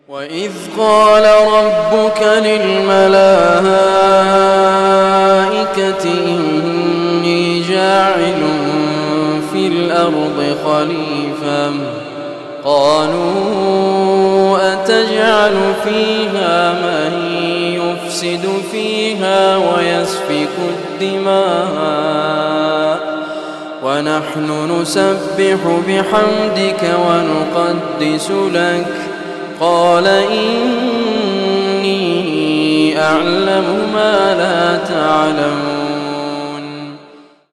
وإذ قال ربك للملائكة إني جاعل في الأرض خليفة قالوا أتجعل فيها من يفسد فيها ويسفك الدماء ونحن نسبح بحمدك ونقدس لك قال إني أعلم ما لا تعلمون